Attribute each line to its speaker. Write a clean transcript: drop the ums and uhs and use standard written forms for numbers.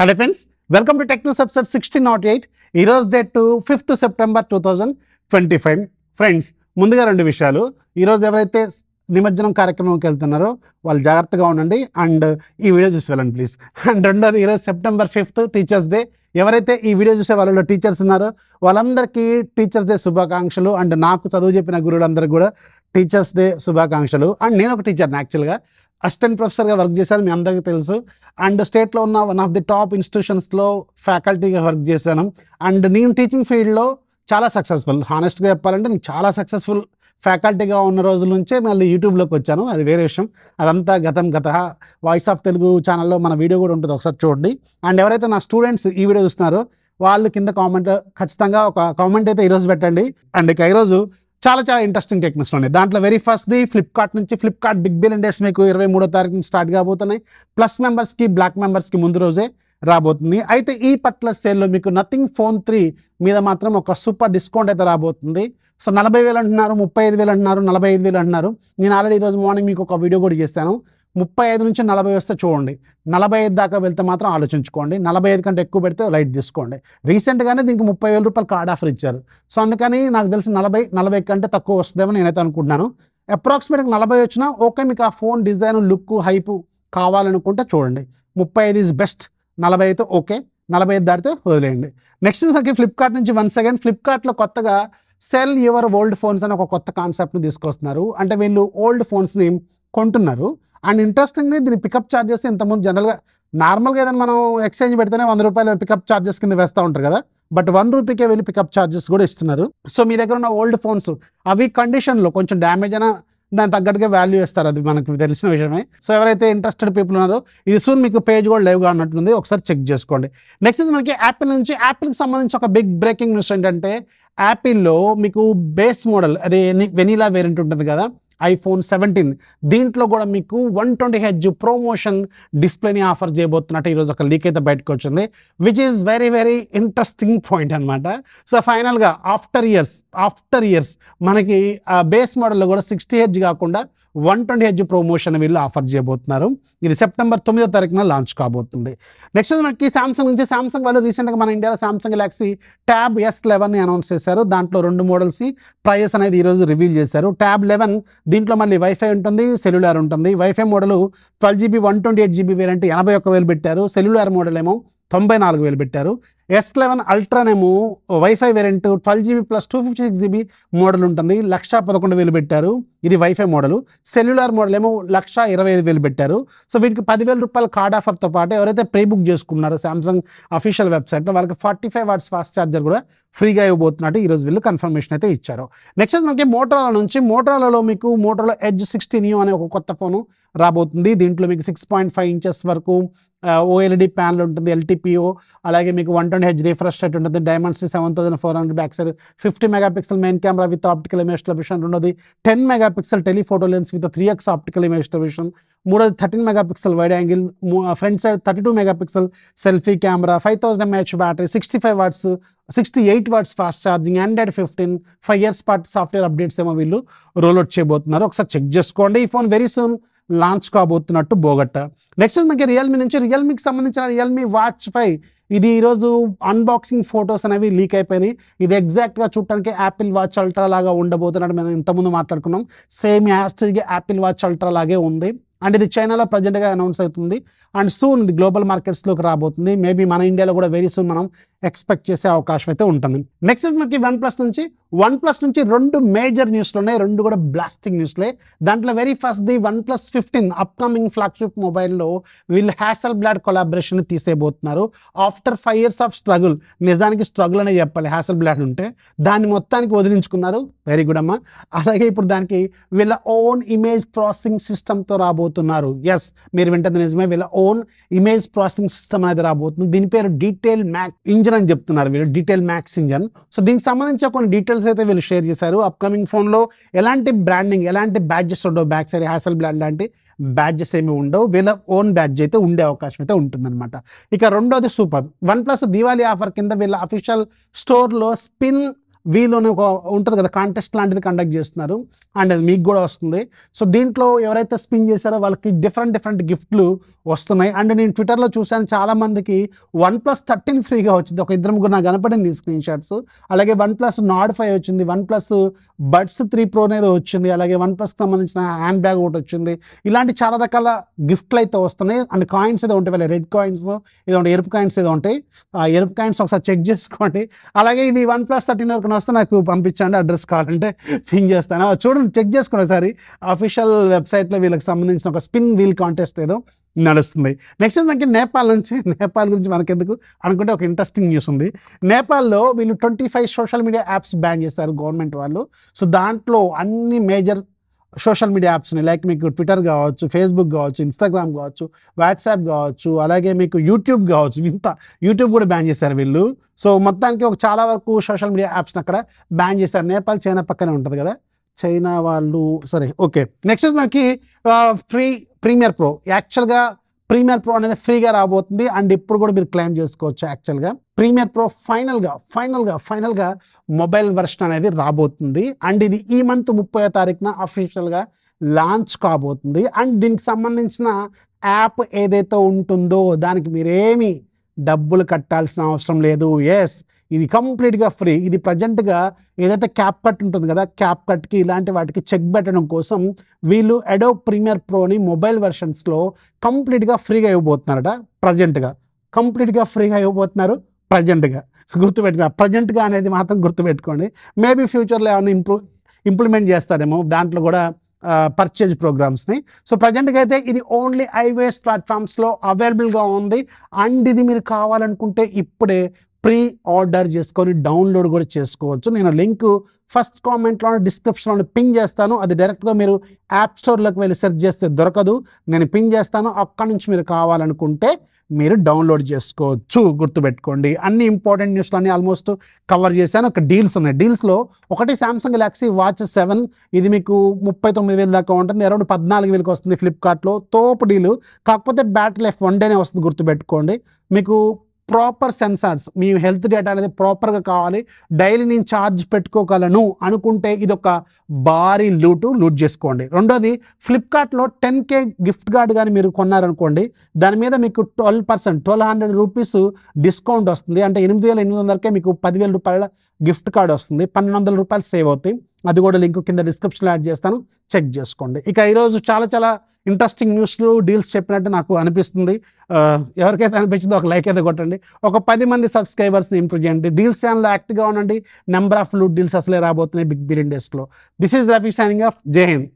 Speaker 1: Hello friends, welcome to tech news episode 1608. ఈరోజు date 5th September 2025. Friends, ముందుగా రెండు విషయాలు. ఈరోజు ఎవరైతే నిమజ్జనం కార్యక్రమంకి వెళ్తున్నారో వాళ్ళు జాగ్రత్తగా ఉండండి అండ్ ఈ వీడియో చూసి వెళ్ళండి ప్లీజ్. అండ్ రెండోది, ఈరోజు సెప్టెంబర్ 5th టీచర్స్ డే. ఎవరైతే ఈ వీడియో చూసే వాళ్ళలో టీచర్స్ ఉన్నారో వాళ్ళందరికీ టీచర్స్ డే శుభాకాంక్షలు. అండ్ నాకు చదువు చెప్పిన గురువులందరికీ కూడా టీచర్స్ డే శుభాకాంక్షలు. అండ్ నేను ఒక టీచర్ని, యాక్చువల్గా అసిస్టెంట్ ప్రొఫెసర్గా వర్క్ చేశాను, మీ అందరికీ తెలుసు. అండ్ స్టేట్లో ఉన్న వన్ ఆఫ్ ది టాప్ ఇన్స్టిట్యూషన్స్లో ఫ్యాకల్టీగా వర్క్ చేశాను. అండ్ నేను టీచింగ్ ఫీల్డ్లో చాలా సక్సెస్ఫుల్, హానెస్ట్గా చెప్పాలంటే నేను చాలా సక్సెస్ఫుల్ ఫ్యాకల్టీగా ఉన్న రోజుల నుంచే మళ్ళీ యూట్యూబ్లోకి వచ్చాను. అది వేరే విషయం, అదంతా గత వాయిస్ ఆఫ్ తెలుగు ఛానల్లో మన వీడియో కూడా ఉంటుంది, ఒకసారి చూడండి. అండ్ ఎవరైతే నా స్టూడెంట్స్ ఈ వీడియో చూస్తున్నారో వాళ్ళు కింద కామెంట్ ఖచ్చితంగా ఒక కామెంట్ అయితే ఈరోజు పెట్టండి. అండ్ ఇక ఈరోజు చాలా ఇంట్రెస్టింగ్ టెక్నిక్స్ ఉన్నాయి. దాంట్లో వెరీ ఫస్ట్ది ఫ్లిప్కార్ట్ నుంచి. ఫ్లిప్కార్ట్ బిగ్ బిలియన్ డేస్ మీకు 23వ తారీఖు నుంచి స్టార్ట్ కాబోతున్నాయి. ప్లస్ మెంబర్స్కి, బ్లాక్ మెంబర్స్కి ముందు రోజే రాబోతుంది. అయితే ఈ పర్టికులర్ సేల్లో మీకు నథింగ్ ఫోన్ 3 మీద మాత్రం ఒక సూపర్ డిస్కౌంట్ అయితే రాబోతుంది. సో 40,000 అంటున్నారు, 35,000 అంటున్నారు, 45,000 అంటున్నారు. నేను ఆల్రెడీ ఈరోజు మార్నింగ్ మీకు ఒక వీడియో కూడా చేస్తాను. 35 నుంచి 40 వస్తే చూడండి, 45 దాకా వెళ్తే మాత్రం ఆలోచించుకోండి. 45 కంటే ఎక్కువ పెడితే లైట్ తీసుకోండి. రీసెంట్గానే దీనికి 30,000 రూపాయలు కార్డ్ ఆఫర్ ఇచ్చారు. సో అందుకని నాకు తెలిసి 40 కంటే తక్కువ వస్తుందేమో నేనైతే అనుకుంటున్నాను. అప్రాక్సిమేట్గా 40 వచ్చినా ఓకే, మీకు ఆ ఫోన్ డిజైన్, లుక్, హైపు కావాలనుకుంటే చూడండి. 35 ఈజ్ బెస్ట్, 40 అయితే ఓకే, 45 దాటితే వదిలేయండి. నెక్స్ట్ మనకి ఫ్లిప్కార్ట్ నుంచి వన్స్ అగైన్ ఫ్లిప్కార్ట్లో కొత్తగా సెల్ యువర్ ఓల్డ్ ఫోన్స్ అని ఒక కొత్త కాన్సెప్ట్ని తీసుకొస్తున్నారు. అంటే వీళ్ళు ఓల్డ్ ఫోన్స్ని కొంటున్నారు. అండ్ ఇంట్రెస్టింగ్గా దీని పికప్ ఛార్జెస్ ఇంతకుముందు జనరల్గా నార్మల్గా ఏదైనా మనం ఎక్స్చేంజ్ పెడితేనే 100 రూపాయలు పికప్ ఛార్జెస్ కింద వేస్తూ ఉంటారు కదా, బట్ 1 రూపీకే వెళ్ళి పికప్ ఛార్జెస్ కూడా ఇస్తున్నారు. సో మీ దగ్గర ఉన్న ఓల్డ్ ఫోన్స్ అవి కండిషన్లో కొంచెం డ్యామేజ్ అయినా దాని తగ్గట్టుగా వాల్యూ ఇస్తారు, అది మనకు తెలిసిన విషయమే. సో ఎవరైతే ఇంట్రెస్టెడ్ పీపుల్ ఉన్నారో ఇది సూన్ మీకు పేజ్ కూడా లైవ్గా ఉన్నట్టుంది, ఒకసారి చెక్ చేసుకోండి. నెక్స్ట్ మనకి యాపిల్ నుంచి. యాపిల్కి సంబంధించి ఒక బిగ్ బ్రేకింగ్ న్యూస్ ఏంటంటే, యాపిల్లో మీకు బేస్ మోడల్ అదే వెనీలా వేరియంట్ ఉంటుంది కదా, iPhone 17, దీంట్లో కూడా మీకు 120Hz ప్రోమోషన్ డిస్ప్లేని ఆఫర్ చేయబోతున్నట్టు ఈరోజు ఒక లీక్ అయితే బయటకు వచ్చింది, which is very interesting point అనమాట. సో ఫైనల్గా ఆఫ్టర్ ఇయర్స్ మనకి బేస్ మోడల్లో కూడా 60Hz కాకుండా 120Hz ప్రోమోషన్ వీళ్ళు ఆఫర్ చేయబోతున్నారు. ఇది సెప్టెంబర్ 9వ తారీఖున లాంచ్ కాబోతుంది. నెక్స్ట్ మనకి సామ్సంగ్ నుంచి. సామ్సంగ్ వాళ్ళు రీసెంట్గా మన ఇండియాలో సామ్సంగ్ గెలాక్సీ ట్యాబ్ S11ని అనౌన్స్ చేశారు. దాంట్లో 2 మోడల్స్ ప్రైస్ అనేది ఈరోజు రివీల్ చేశారు. ట్యాబ్ 11 దీంట్లో మళ్ళీ వైఫై ఉంటుంది, సెల్యులార్ ఉంటుంది. Wifi model 12GB 128GB variant 81,000 పెట్టారు. సెల్యులార్ మోడల్ ఏమో 94,000 పెట్టారు. S11 అల్ట్రానేమో wifi variant 12GB plus 256GB model ఉంటుంది, 1,11,000 పెట్టారు. ఇది వైఫై మోడల్. సెల్యులార్ మోడల్ ఏమో 1,25,000 పెట్టారు. సో వీటికి 10,000 రూపాయల కార్డ్ ఆఫర్తో పాటు ఎవరైతే ప్రీ బుక్ చేసుకున్నారో సామ్సంగ్ అఫీషియల్ వెబ్సైట్లో వాళ్ళకి 45 వాట్స్ ఫాస్ట్ ఛార్జర్ కూడా ఫ్రీగా ఇవ్వబోతున్నట్టు ఈరోజు వీళ్ళు కన్ఫర్మేషన్ అయితే ఇచ్చారు. నెక్స్ట్ మనకి మోటరోలా నుంచి. మోటరోలాలో మీకు మోటరోలా ఎడ్జ్ 60 నియో అనే ఒక కొత్త ఫోను రాబోతుంది. దీంట్లో మీకు 6.5 ఇంచెస్ వరకు OLED ప్యానల్ ఉంటుంది, LTPO. అలాగే మీకు 120Hz రిఫ్రెష్ రేట్ ఉంటుంది. Dimensity 7400 back side, 50 megapixel main camera with optical image stabilisation. రెండోది 10 megapixel telephoto lens with 3x optical image stabilisation. మూడోది 13 megapixel wide angle, front side 32 megapixel selfie camera, 5000 mAh battery, 68 watts fast charging, Android 15, 5 years పాటు software updates ఏమో వీళ్ళు rollout చేయబోతున్నారు. ఒకసారి check చేసుకోండి. ఈ phone very soon launch కాబోతున్నట్టు బోగట్ట. నెక్స్ట్ మనకి రియల్మీ నుంచి. రియల్మీకి సంబంధించిన రియల్మీ వాచ్ 5 ఇది ఈరోజు అన్బాక్సింగ్ ఫొటోస్ అనేవి లీక్ అయిపోయినాయి. ఇది ఎగ్జాక్ట్గా చూడటానికి యాపిల్ వాచ్ అల్ట్రా లాగా ఉండబోతున్నట్టు మనం ఇంతకుముందు మాట్లాడుకున్నాం. సేమ్ యాస్టిజ్గా యాపిల్ వాచ్ అల్ట్రా లాగే ఉంది. అండ్ ఇది చైనాలో ప్రజెంట్గా అనౌన్స్ అవుతుంది అండ్ సూన్ ఇది గ్లోబల్ మార్కెట్స్లోకి రాబోతుంది. మేబీ మన ఇండియాలో కూడా వెరీ సూన్ మనం ఎక్స్పెక్ట్ చేసే అవకాశం అయితే ఉంటుంది. నెక్స్ట్ మనకి వన్ ప్లస్ నుంచి 2 మేజర్ న్యూస్లు ఉన్నాయి, 2 కూడా బ్లాస్టింగ్ న్యూస్లే. దాంట్లో వెరీ ఫస్ట్ది OnePlus 15 అప్కమింగ్ ఫ్లాగ్షిప్ మొబైల్లో వీళ్ళు హ్యాసెల్బ్లాడ్ కొలాబరేషన్ తీసేయబోతున్నారు. ఆఫ్టర్ 5 years ఆఫ్ స్ట్రగుల్, నిజానికి స్ట్రగుల్ అనే చెప్పాలి, హ్యాసెల్బ్లాడ్ ఉంటే దాన్ని మొత్తానికి వదిలించుకున్నారు. వెరీ గుడ్ అమ్మా. అలాగే ఇప్పుడు దానికి వీళ్ళ ఓన్ ఇమేజ్ ప్రాసెసింగ్ సిస్టమ్తో రాబోతున్నారు. ఎస్, మీరు వింటుంది నిజమే, వీళ్ళ ఓన్ ఇమేజ్ ప్రాసెసింగ్ సిస్టమ్ అనేది రాబోతుంది. దీని పేరు డీటెయిల్ మ్యాక్స్ ఇంజన్ అని చెప్తున్నారు వీళ్ళు, డీటెయిల్ మ్యాక్స్ ఇంజన్. సో దీనికి సంబంధించిన కొన్ని డీటెయిల్స్ అయితే వీళ్ళు షేర్ చేశారు. అప్కమింగ్ ఫోన్లో ఎలాంటి బ్రాండింగ్, ఎలాంటి బ్యాడ్జెస్ ఉండవు, బ్యాక్ సైడ్ హ్యాసెల్బ్లాడ్ లాంటి బ్యాడ్జెస్ ఏమి ఉండవు. వీళ్ళ ఓన్ బ్యాడ్జ్ అయితే ఉండే అవకాశం అయితే ఉంటుందన్నమాట. ఇక రెండోది సూపర్. OnePlus దివాళీ ఆఫర్ కింద వీళ్ళ అఫీషియల్ స్టోర్లో స్పిన్ వీళ్ళని ఒక ఉంటుంది కదా కాంటెస్ట్ లాంటిది కండక్ట్ చేస్తున్నారు అండ్ అది మీకు కూడా వస్తుంది. సో దీంట్లో ఎవరైతే స్పిన్ చేశారో వాళ్ళకి డిఫరెంట్ గిఫ్ట్లు వస్తున్నాయి. అండ్ నేను ట్విట్టర్లో చూశాను చాలామందికి OnePlus 13 ఫ్రీగా వచ్చింది. ఒక ఇద్దరు ముగ్గురు నాకు కనపడింది స్క్రీన్ షాట్స్. అలాగే OnePlus Nord 5 వచ్చింది, OnePlus Buds 3 Pro అనేది వచ్చింది, అలాగే OnePlusకి సంబంధించిన హ్యాండ్ బ్యాగ్ ఒకటి వచ్చింది. ఇలాంటి చాలా రకాల గిఫ్ట్లు అయితే వస్తున్నాయి. అండ్ కాయిన్స్ ఏదో ఉంటాయి, వాళ్ళ రెడ్ కాయిన్స్ ఏదో ఉంటాయి, ఎరుపు కాయిన్స్ ఏదో ఉంటాయి. ఆ ఎరుపు కాయిన్స్ ఒకసారి చెక్ చేసుకోండి. అలాగే ఇది OnePlus 13 వరకు వస్తే నాకు పంపించండి, అడ్రస్ కావాలంటే పింగ్ చేస్తాను. చూడండి, చెక్ చేసుకోండి ఒకసారి. అఫీషియల్ వెబ్సైట్లో వీళ్ళకి సంబంధించిన ఒక స్పిన్ వీల్ కాంటెస్ట్ ఏదో నడుస్తుంది. నెక్స్ట్ మనకి నేపాల్ నుంచి, నేపాల్ గురించి మనకెందుకు అనుకుంటే ఒక ఇంట్రెస్టింగ్ న్యూస్ ఉంది. నేపాల్లో వీళ్ళు 25 సోషల్ మీడియా యాప్స్ బ్యాన్ చేస్తారు గవర్నమెంట్ వాళ్ళు. సో దాంట్లో అన్ని మేజర్ సోషల్ మీడియా యాప్స్ని లైక్ మీకు ట్విట్టర్ కావచ్చు, ఫేస్బుక్ కావచ్చు, ఇన్స్టాగ్రామ్ కావచ్చు, వాట్సాప్ కావచ్చు, అలాగే మీకు యూట్యూబ్ కావచ్చు, యూట్యూబ్ కూడా బ్యాన్ చేశారు వీళ్ళు. సో మొత్తానికి ఒక చాలా వరకు సోషల్ మీడియా యాప్స్ని అక్కడ బ్యాన్ చేశారు. నేపాల్ చైనా పక్కనే ఉంటుంది కదా, చైనా వాళ్ళు. సరే, ఓకే. నెక్స్ట్ మనకి ప్రీమియర్ ప్రో. యాక్చువల్గా ప్రీమియర్ ప్రో అనేది ఫ్రీగా రాబోతుంది అండ్ ఇప్పుడు కూడా మీరు క్లెయిమ్ చేసుకోవచ్చు. యాక్చువల్గా ప్రీమియర్ ప్రో ఫైనల్గా మొబైల్ వెర్షన్ అనేది రాబోతుంది అండ్ ఇది ఈ మంత్ 30వ తారీఖున అఫీషియల్గా లాంచ్ కాబోతుంది. అండ్ దీనికి సంబంధించిన యాప్ ఏదైతే ఉంటుందో దానికి మీరేమి డబ్బులు కట్టాల్సిన అవసరం లేదు. ఎస్, ఇది కంప్లీట్గా ఫ్రీ. ఇది ప్రజెంట్గా ఏదైతే క్యాప్ కట్ ఉంటుంది కదా, క్యాప్ కట్కి ఇలాంటి వాటికి చెక్ పెట్టడం కోసం వీళ్ళు అడోబ్ ప్రీమియర్ ప్రోని మొబైల్ వెర్షన్స్లో కంప్లీట్గా ఫ్రీగా ఇవ్వబోతున్నారట. కంప్లీట్గా ఫ్రీగా ఇవ్వబోతున్నారు ప్రజెంట్గా. సో గుర్తుపెట్టుకున్నా, ప్రజెంట్గా అనేది మాత్రం గుర్తుపెట్టుకోండి. మేబీ ఫ్యూచర్లో ఏమైనా ఇంప్లిమెంట్ చేస్తారేమో దాంట్లో కూడా పర్చేజ్ ప్రోగ్రామ్స్ని. సో ప్రజెంట్గా అయితే ఇది ఓన్లీ iOS ప్లాట్ఫామ్స్లో అవైలబుల్గా ఉంది అండ్ ఇది మీరు కావాలనుకుంటే ఇప్పుడే ప్రీ ఆర్డర్ చేసుకొని డౌన్లోడ్ కూడా చేసుకోవచ్చు. నేను లింక్ ఫస్ట్ కామెంట్లో డిస్క్రిప్షన్లో పిన్ చేస్తాను. అది డైరెక్ట్గా మీరు యాప్ స్టోర్లోకి వెళ్ళి సెర్చ్ చేస్తే దొరకదు, నేను పిన్ చేస్తాను. అక్కడి నుంచి మీరు కావాలనుకుంటే మీరు డౌన్లోడ్ చేసుకోవచ్చు. గుర్తుపెట్టుకోండి, అన్ని ఇంపార్టెంట్ న్యూస్లు అన్నీ ఆల్మోస్ట్ కవర్ చేశాను. ఒక డీల్స్ ఉన్నాయి. డీల్స్లో ఒకటి Samsung Galaxy Watch 7, ఇది మీకు 39,000 దాకా ఉంటుంది, అరౌండ్ 14,000కి వస్తుంది ఫ్లిప్కార్ట్లో. తోపు డీలు. కాకపోతే బ్యాటరీ లైఫ్ 1 డేనే వస్తుంది. గుర్తుపెట్టుకోండి, మీకు ప్రాపర్ సెన్సార్స్, మీ హెల్త్ డేటా అనేది ప్రాపర్గా కావాలి, డైలీ నేను ఛార్జ్ పెట్టుకోగలను అనుకుంటే ఇది ఒక భారీ లూట్ చేసుకోండి. రెండోది, ఫ్లిప్కార్ట్లో 10K గిఫ్ట్ కార్డ్ కానీ మీరు కొన్నారనుకోండి, దాని మీద మీకు 12% 1,200 రూపీస్ డిస్కౌంట్ వస్తుంది. అంటే 8,800కే మీకు 10,000 రూపాయల గిఫ్ట్ కార్డ్ వస్తుంది. 1,200 రూపాయలు సేవ్ అవుతాయి. అది కూడా లింక్ కింద డిస్క్రిప్షన్లో యాడ్ చేస్తాను, చెక్ చేసుకోండి. ఇక ఈరోజు చాలా ఇంట్రెస్టింగ్ న్యూస్లు, డీల్స్ చెప్పినట్టు నాకు అనిపిస్తుంది. ఎవరికైతే అనిపించిందో ఒక లైక్ అయితే కొట్టండి. ఒక 10 మంది సబ్స్క్రైబర్స్ని ఇంప్రూవ్ చేయండి. డీల్స్ ఛానల్లో యాక్టివ్గా ఉండండి. నెంబర్ ఆఫ్ లూట్ డీల్స్ అసలే రాబోతున్నాయి బిగ్ బిలియన్ డేస్లో. This is Rafi signing off. జై హింద్.